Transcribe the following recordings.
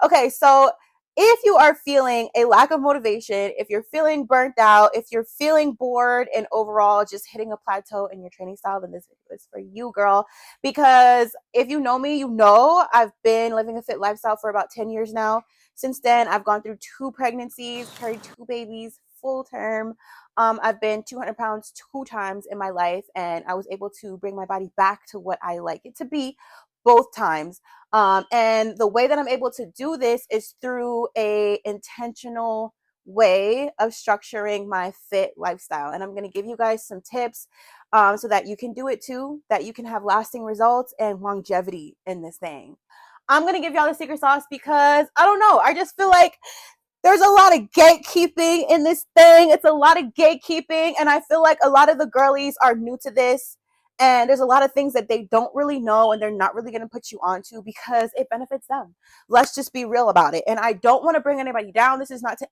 Okay, so if you are feeling a lack of motivation, if you're feeling burnt out, if you're feeling bored and overall just hitting a plateau in your training style, then this video is for you, girl. Because if you know me, you know I've been living a fit lifestyle for about 10 years now. Since then, I've gone through 2 pregnancies, carried 2 babies, full term. I've been 200 pounds 2 times in my life, and I was able to bring my body back to what I like it to be both times. And the way that I'm able to do this is through a intentional way of structuring my fit lifestyle. And I'm going to give you guys some tips so that you can do it too, that you can have lasting results and longevity in this thing. I'm going to give y'all the secret sauce because I don't know. I just feel like there's a lot of gatekeeping in this thing. It's a lot of gatekeeping. And I feel like a lot of the girlies are new to this. And there's a lot of things that they don't really know and they're not really going to put you onto because it benefits them. Let's just be real about it. And I don't want to bring anybody down. This is not to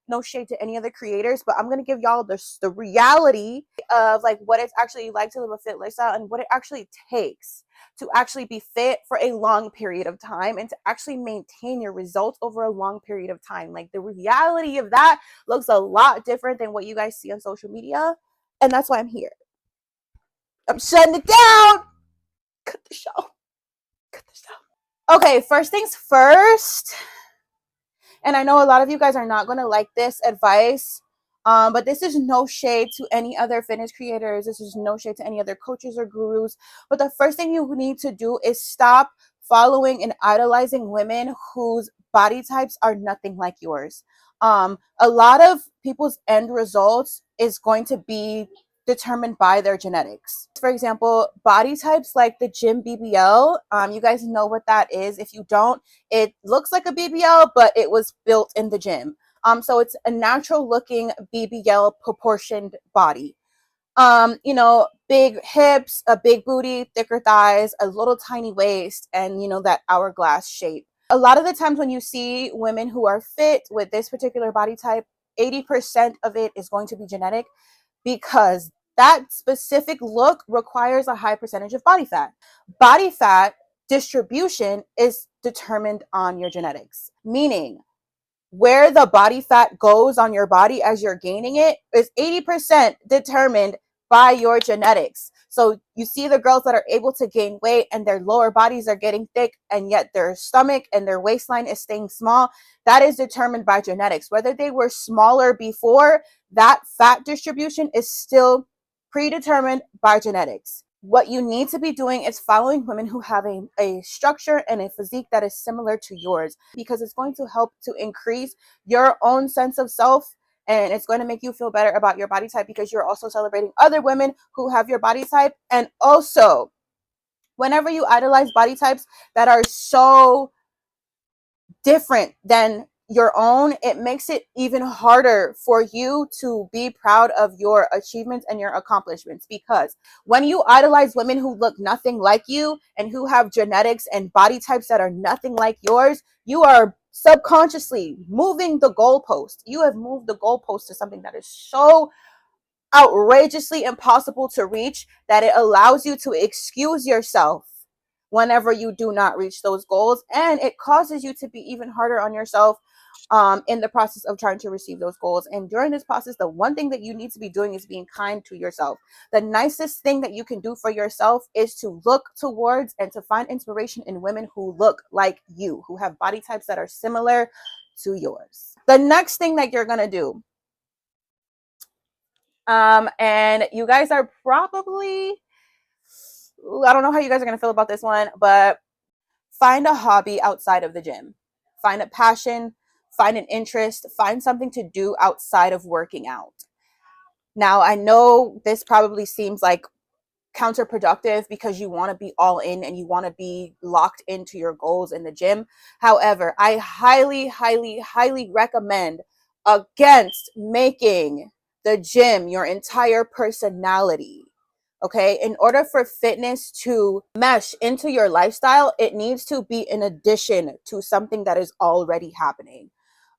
no shade to any other creators, but I'm going to give y'all the reality of like what it's actually like to live a fit lifestyle and what it actually takes to actually be fit for a long period of time and to actually maintain your results over a long period of time. Like the reality of that looks a lot different than what you guys see on social media. And that's why I'm here. I'm shutting it down. Cut the show. Cut the show. Okay, first things first. And I know a lot of you guys are not going to like this advice, but this is no shade to any other fitness creators. This is no shade to any other coaches or gurus. But the first thing you need to do is stop following and idolizing women whose body types are nothing like yours. A lot of people's end results is going to be determined by their genetics. For example, body types like the gym BBL, you guys know what that is. If you don't, it looks like a BBL, but it was built in the gym. So it's a natural looking BBL proportioned body. You know, big hips, a big booty, thicker thighs, a little tiny waist, and you know, that hourglass shape. A lot of the times when you see women who are fit with this particular body type, 80% of it is going to be genetic because that specific look requires a high percentage of body fat. Body fat distribution is determined on your genetics, meaning where the body fat goes on your body as you're gaining it is 80% determined by your genetics. So you see the girls that are able to gain weight and their lower bodies are getting thick and yet their stomach and their waistline is staying small. That is determined by genetics. Whether they were smaller before, that fat distribution is still predetermined by genetics. What you need to be doing is following women who have a structure and a physique that is similar to yours, because it's going to help to increase your own sense of self, and it's going to make you feel better about your body type because you're also celebrating other women who have your body type. And also, whenever you idolize body types that are so different than your own, it makes it even harder for you to be proud of your achievements and your accomplishments, because when you idolize women who look nothing like you and who have genetics and body types that are nothing like yours, you are subconsciously moving the goalpost. You have moved the goalpost to something that is so outrageously impossible to reach that it allows you to excuse yourself whenever you do not reach those goals, and it causes you to be even harder on yourself in the process of trying to receive those goals. And during this process, the one thing that you need to be doing is being kind to yourself. The nicest thing that you can do for yourself is to look towards and to find inspiration in women who look like you, who have body types that are similar to yours. The next thing that you're gonna do, and you guys are probably, I don't know how you guys are gonna feel about this one, but find a hobby outside of the gym. Find a passion, find an interest, find something to do outside of working out. Now, I know this probably seems like counterproductive because you want to be all in and you want to be locked into your goals in the gym. However, I highly, highly, highly recommend against making the gym your entire personality. Okay, in order for fitness to mesh into your lifestyle, it needs to be in addition to something that is already happening.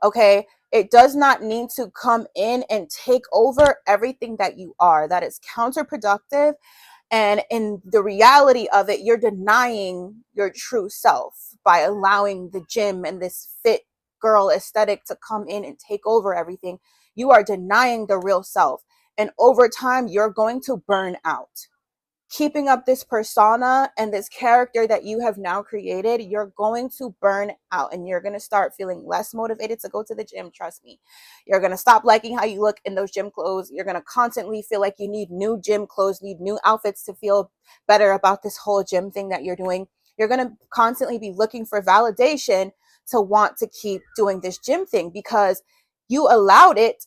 Okay, it does not need to come in and take over everything that you are. That is counterproductive. And in the reality of it, you're denying your true self by allowing the gym and this fit girl aesthetic to come in and take over everything. You are denying the real self. And over time, you're going to burn out. Keeping up this persona and this character that you have now created, you're going to burn out and you're going to start feeling less motivated to go to the gym. Trust me. You're going to stop liking how you look in those gym clothes. You're going to constantly feel like you need new gym clothes, need new outfits to feel better about this whole gym thing that you're doing. You're going to constantly be looking for validation to want to keep doing this gym thing because you allowed it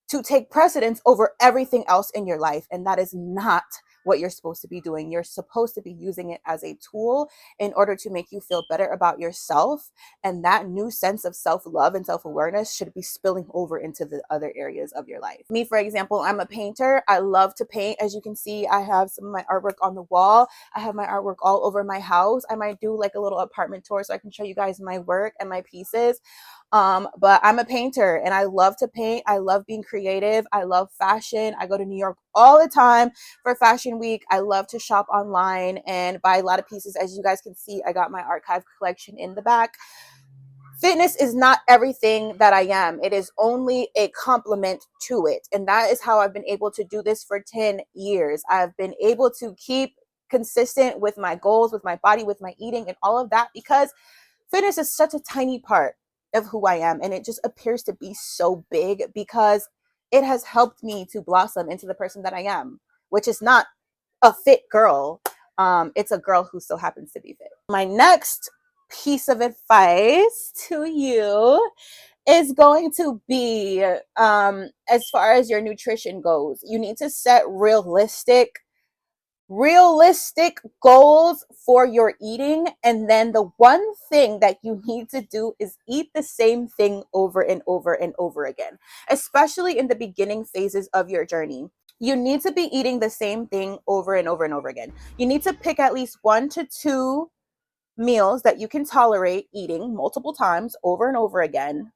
to take precedence over everything else in your life. And that is not what you're supposed to be doing. You're supposed to be using it as a tool in order to make you feel better about yourself. And that new sense of self-love and self-awareness should be spilling over into the other areas of your life. Me, for example, I'm a painter. I love to paint. As you can see, I have some of my artwork on the wall. I have my artwork all over my house. I might do like a little apartment tour so I can show you guys my work and my pieces. But I'm a painter and I love to paint. I love being creative. I love fashion. I go to New York all the time for fashion week. I love to shop online and buy a lot of pieces. As you guys can see, I got my archive collection in the back. Fitness is not everything that I am. It is only a complement to it. And that is how I've been able to do this for 10 years. I've been able to keep consistent with my goals, with my body, with my eating and all of that because fitness is such a tiny part of who I am. And it just appears to be so big because it has helped me to blossom into the person that I am, which is not a fit girl. It's a girl who still happens to be fit. My next piece of advice to you is going to be as far as your nutrition goes, you need to set realistic goals for your eating. And then the one thing that you need to do is eat the same thing over and over and over again, especially in the beginning phases of your journey. You need to be eating the same thing over and over and over again. You need to pick at least 1 to 2 meals that you can tolerate eating multiple times over and over again,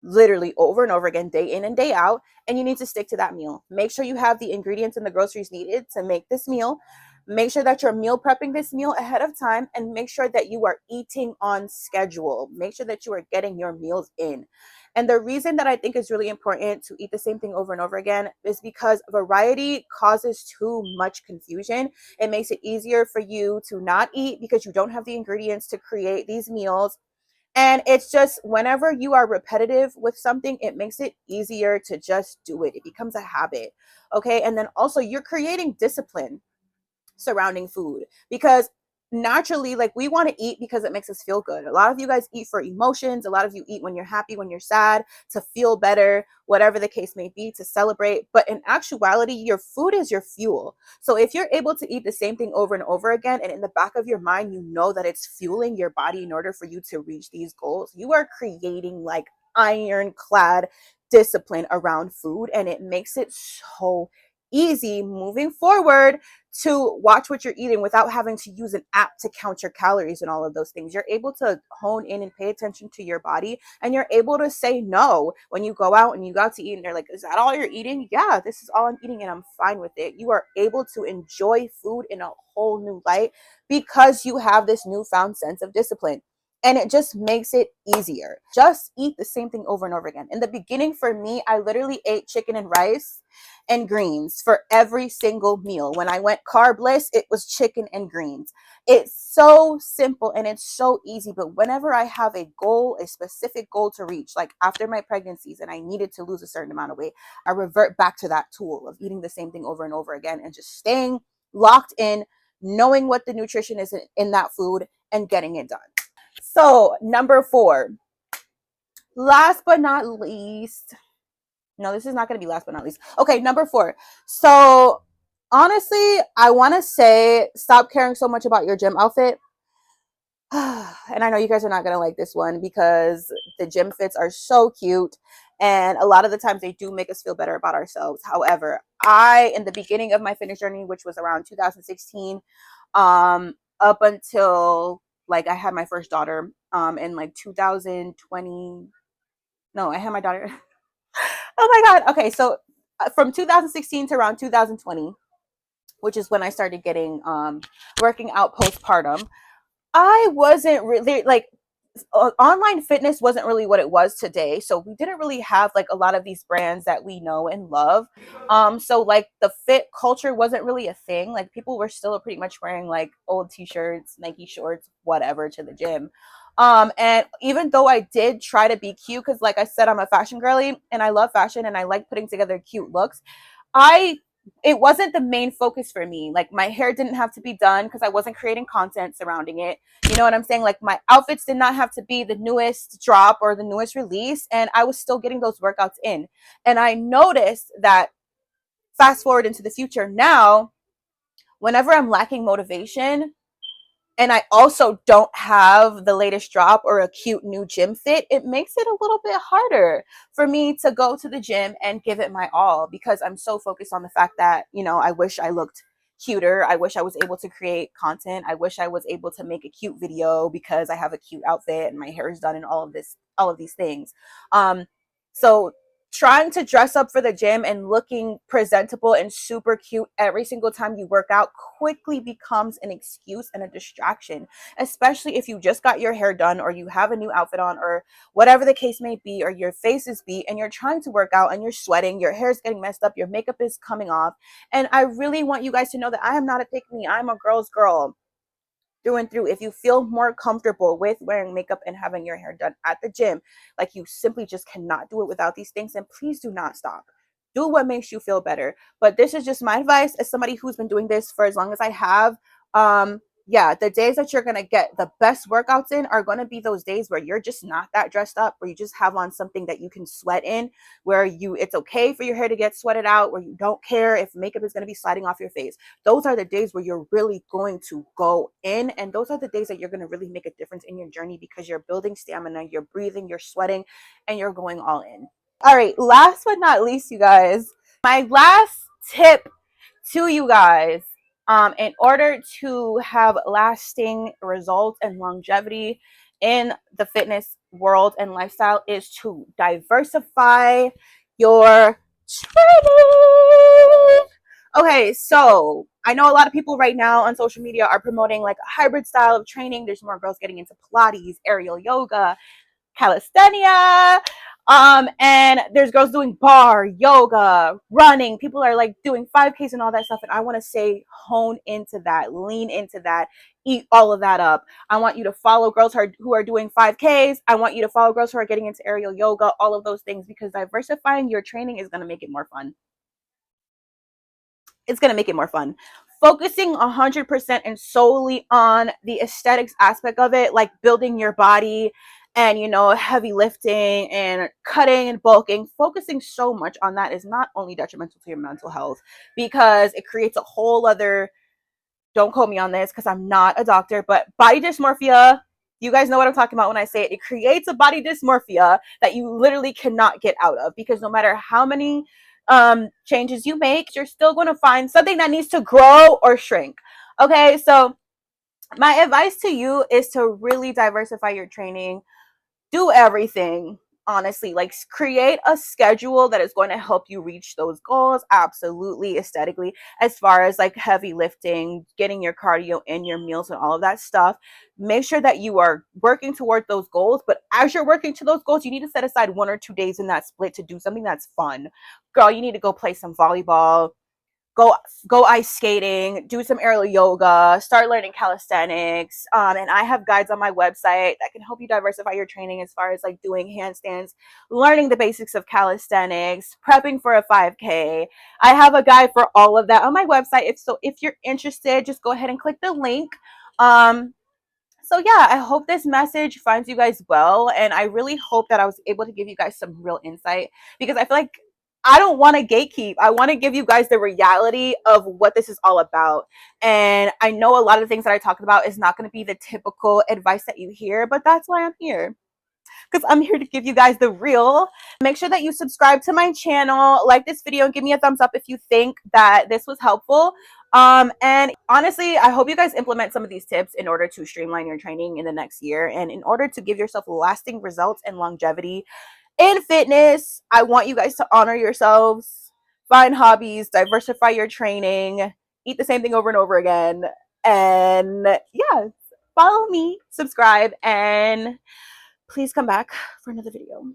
literally over and over again, day in and day out, and you need to stick to that meal. Make sure you have the ingredients and the groceries needed to make this meal. Make sure that you're meal prepping this meal ahead of time, and make sure that you are eating on schedule. Make sure that you are getting your meals in. And the reason that I think is really important to eat the same thing over and over again is because variety causes too much confusion. It makes it easier for you to not eat because you don't have the ingredients to create these meals. And it's just whenever you are repetitive with something, it makes it easier to just do it. It becomes a habit. Okay. And then also you're creating discipline surrounding food because naturally, like, we want to eat because it makes us feel good. A lot of you guys eat for emotions. A lot of you eat when you're happy, when you're sad, to feel better, whatever the case may be, to celebrate. But in actuality, your food is your fuel. So if you're able to eat the same thing over and over again, and in the back of your mind, you know that it's fueling your body in order for you to reach these goals, you are creating like ironclad discipline around food, and it makes it so easy moving forward to watch what you're eating without having to use an app to count your calories and all of those things. You're able to hone in and pay attention to your body, and you're able to say no when you go out and you got to eat and they're like, is that all you're eating? Yeah, this is all I'm eating and I'm fine with it. You are able to enjoy food in a whole new light because you have this newfound sense of discipline. And it just makes it easier. Just eat the same thing over and over again. In the beginning, for me, I literally ate chicken and rice and greens for every single meal. When I went carbless, it was chicken and greens. It's so simple and it's so easy. But whenever I have a goal, a specific goal to reach, like after my pregnancies and I needed to lose a certain amount of weight, I revert back to that tool of eating the same thing over and over again and just staying locked in, knowing what the nutrition is in that food and getting it done. So number 4, last but not least, no, this is not going to be last but not least. Okay, number 4. So honestly, I want to say stop caring so much about your gym outfit. And I know you guys are not going to like this one because the gym fits are so cute. And a lot of the times they do make us feel better about ourselves. However, in the beginning of my fitness journey, which was around 2016, up until like I had my first daughter, in like 2020. No, I had my daughter. Oh my God. Okay. So from 2016 to around 2020, which is when I started getting working out postpartum, I wasn't really like online fitness wasn't really what it was today. So we didn't really have like a lot of these brands that we know and love. So like the fit culture wasn't really a thing. Like people were still pretty much wearing like old t-shirts, Nike shorts, whatever to the gym. And even though I did try to be cute, because like I said, I'm a fashion girly and I love fashion and I like putting together cute looks. I it wasn't the main focus for me. Like my hair didn't have to be done because I wasn't creating content surrounding it. You know what I'm saying? Like my outfits did not have to be the newest drop or the newest release, and I was still getting those workouts in. And I noticed that fast forward into the future now, whenever I'm lacking motivation, and I also don't have the latest drop or a cute new gym fit, it makes it a little bit harder for me to go to the gym and give it my all because I'm so focused on the fact that, you know, I wish I looked cuter. I wish I was able to create content. I wish I was able to make a cute video because I have a cute outfit and my hair is done and all of these things. So trying to dress up for the gym and looking presentable and super cute every single time you work out quickly becomes an excuse and a distraction, especially if you just got your hair done or you have a new outfit on or whatever the case may be, or your face is beat and you're trying to work out and you're sweating, your hair is getting messed up, your makeup is coming off. And I really want you guys to know that I am not a pick me. I'm a girl's girl through and through. If you feel more comfortable with wearing makeup and having your hair done at the gym, like you simply just cannot do it without these things, then please do not stop. Do what makes you feel better. But this is just my advice as somebody who's been doing this for as long as I have. Yeah, the days that you're gonna get the best workouts in are gonna be those days where you're just not that dressed up, where you just have on something that you can sweat in, where it's okay for your hair to get sweated out, where you don't care if makeup is gonna be sliding off your face. Those are the days where you're really going to go in, and those are the days that you're going to really make a difference in your journey because you're building stamina, you're breathing, you're sweating, and you're going all in. All right, last but not least, you guys, my last tip to you guys, in order to have lasting results and longevity in the fitness world and lifestyle, is to diversify your training. Okay, so I know a lot of people right now on social media are promoting like a hybrid style of training. There's more girls getting into Pilates, aerial yoga, calisthenia. And there's girls doing bar, yoga, running. People are like doing 5Ks and all that stuff. And I want to say, hone into that, lean into that, eat all of that up. I want you to follow girls who are doing 5Ks. I want you to follow girls who are getting into aerial yoga, all of those things, because diversifying your training is going to make it more fun. It's going to make it more fun. Focusing 100% and solely on the aesthetics aspect of it, like building your body and, you know, heavy lifting and cutting and bulking, focusing so much on that is not only detrimental to your mental health, because it creates a whole other, don't quote me on this because I'm not a doctor, but body dysmorphia. You guys know what I'm talking about when I say it. It creates a body dysmorphia that you literally cannot get out of, because no matter how many changes you make, you're still going to find something that needs to grow or shrink. Okay, so my advice to you is to really diversify your training. Do everything, honestly. Like, create a schedule that is going to help you reach those goals, absolutely, aesthetically, as far as like heavy lifting, getting your cardio in, your meals and all of that stuff. Make sure that you are working toward those goals, but as you're working to those goals, you need to set aside 1 or 2 days in that split to do something that's fun. Girl, you need to go play some volleyball, go ice skating, do some aerial yoga, start learning calisthenics. And I have guides on my website that can help you diversify your training as far as like doing handstands, learning the basics of calisthenics, prepping for a 5K. I have a guide for all of that on my website. If you're interested, just go ahead and click the link. So yeah, I hope this message finds you guys well, and I really hope that I was able to give you guys some real insight, because I feel like I don't want to gatekeep. I want to give you guys the reality of what this is all about. And I know a lot of the things that I talked about is not going to be the typical advice that you hear, but that's why I'm here, because I'm here to give you guys the real. Make sure that you subscribe to my channel, like this video, and give me a thumbs up if you think that this was helpful. And honestly, I hope you guys implement some of these tips in order to streamline your training in the next year, and in order to give yourself lasting results and longevity in fitness. I want you guys to honor yourselves, find hobbies, diversify your training, eat the same thing over and over again. And yeah, follow me, subscribe, and please come back for another video.